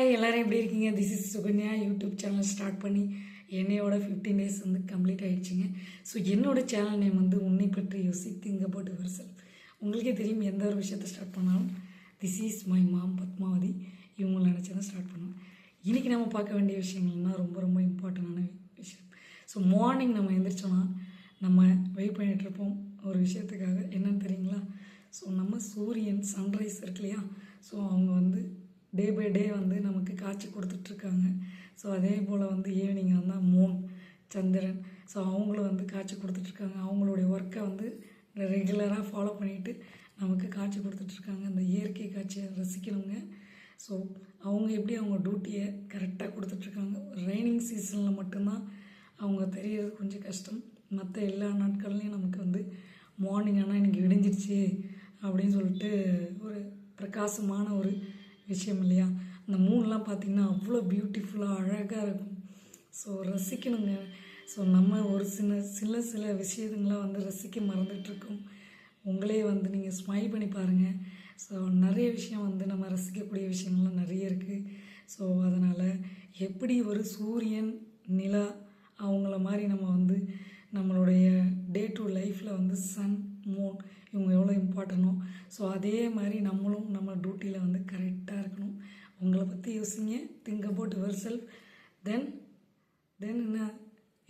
Hi எல்லோரும் எப்படி இருக்கீங்க? This is Sukanya. YouTube channel start பண்ணி என்னையோட 15 டேஸ் வந்து கம்ப்ளீட் ஆகிடுச்சிங்க. ஸோ என்னோடய சேனல் நேம் வந்து உன்னை பற்றி யோசி திங்க் அபவுட் யுவர்செல்ஃப். உங்களுக்கே தெரியும், எந்த ஒரு விஷயத்தை ஸ்டார்ட் பண்ணாலும் this is my mom Padmavathi இவங்களை நினச்சி தான் ஸ்டார்ட் பண்ணுவேன். இன்றைக்கி நம்ம பார்க்க வேண்டிய விஷயங்கள்னால் ரொம்ப ரொம்ப இம்பார்ட்டண்டான விஷயம். ஸோ மார்னிங் நம்ம எழுந்திரிச்சோன்னா நம்ம வெயிட் பண்ணிகிட்ருப்போம் ஒரு விஷயத்துக்காக. என்னன்னு தெரியுங்களா? ஸோ நம்ம சூரியன் சன்ரைஸ் இருக்கு இல்லையா, ஸோ அவங்க வந்து டே பை டே வந்து நமக்கு காட்சி கொடுத்துட்ருக்காங்க. ஸோ அதே போல் வந்து ஈவினிங் வந்தால் மூன் சந்திரன், ஸோ அவங்களும் வந்து காட்சி கொடுத்துட்ருக்காங்க. அவங்களுடைய ஒர்க்கை வந்து ரெகுலராக ஃபாலோ பண்ணிவிட்டு நமக்கு காட்சி கொடுத்துட்ருக்காங்க. அந்த இயற்கை காட்சியை ரசிக்கணுங்க. ஸோ அவங்க எப்படி அவங்க டியூட்டியை கரெக்டாக கொடுத்துட்ருக்காங்க. ரெய்னிங் சீசனில் மட்டும்தான் அவங்க தெரியறது கொஞ்சம் கஷ்டம். மற்ற எல்லா நாட்கள்லேயும் நமக்கு வந்து மார்னிங் ஆனால் இன்றைக்கி விடிஞ்சிருச்சு அப்படின்னு சொல்லிட்டு ஒரு பிரகாசமான ஒரு விஷயம் இல்லையா. அந்த மூன்லாம் பார்த்திங்கன்னா அவ்வளோ பியூட்டிஃபுல்லாக அழகாக இருக்கும். ஸோ ரசிக்கணுங்க. ஸோ நம்ம ஒரு சில விஷயங்களாம் வந்து ரசிக்க மறந்துட்டுருக்கோம். உங்களே வந்து நீங்கள் ஸ்மைல் பண்ணி பாருங்கள். ஸோ நிறைய விஷயம் வந்து நம்ம ரசிக்கக்கூடிய விஷயங்கள்லாம் நிறைய இருக்குது. ஸோ அதனால் எப்படி ஒரு சூரியன் நிலா அவங்கள மாதிரி நம்ம வந்து நம்மளுடைய டே டு லைஃப்பில் வந்து சன் மூன் இவங்க எவ்வளோ இம்பார்ட்டனோ, ஸோ அதே மாதிரி நம்மளும் நம்ம டியூட்டியில் வந்து கரெக்டாக இருக்கணும். உங்களை பற்றி யோசிங்க, திங்க் அபவுட் யுவர் செல்ஃப். தென் என்ன,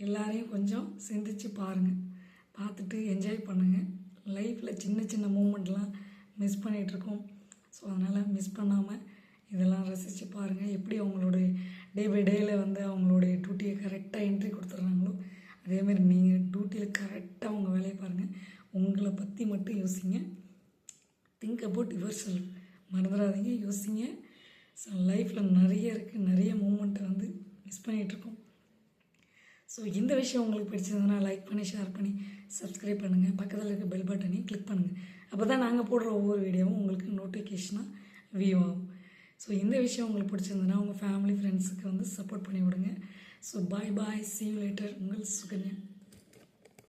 எல்லாரையும் கொஞ்சம் சிந்திச்சு பாருங்கள், பார்த்துட்டு என்ஜாய் பண்ணுங்கள். லைஃப்பில் சின்ன சின்ன மூமெண்ட்லாம் மிஸ் பண்ணிகிட்ருக்கோம். ஸோ அதனால் மிஸ் பண்ணாமல் இதெல்லாம் ரசித்து பாருங்கள். எப்படி அவங்களுடைய டே பை டேயில் வந்து அவங்களுடைய டியூட்டியை கரெக்டாக என்ட்ரி கொடுத்துட்றாங்களோ, அதேமாதிரி நீங்கள் டியூட்டியில் கரெக்டாக அவங்க வேலையை பாருங்கள். உங்களை பற்றி மட்டும் யோசிங்க. Think about your self. மறந்துடாதீங்க, யோசிங்க. ஸோ லைஃப்பில் நிறைய இருக்குது, நிறைய மூமெண்ட்டை வந்து மிஸ் பண்ணிகிட்ருக்கோம். ஸோ இந்த விஷயம் உங்களுக்கு பிடிச்சதுன்னா லைக் பண்ணி, ஷேர் பண்ணி, சப்ஸ்கிரைப் பண்ணுங்கள். பக்கத்தில் இருக்க பெல் பட்டனையும் கிளிக் பண்ணுங்கள். அப்போ தான் நாங்கள் போடுற ஒவ்வொரு வீடியோவும் உங்களுக்கு நோட்டிஃபிகேஷனாக வியூ ஆகும். ஸோ இந்த விஷயம் உங்களுக்கு பிடிச்சிருந்ததுன்னா உங்கள் ஃபேமிலி ஃப்ரெண்ட்ஸுக்கு வந்து சப்போர்ட் பண்ணி விடுங்க. So bye bye, see you later. உங்கள் சுகன்யா.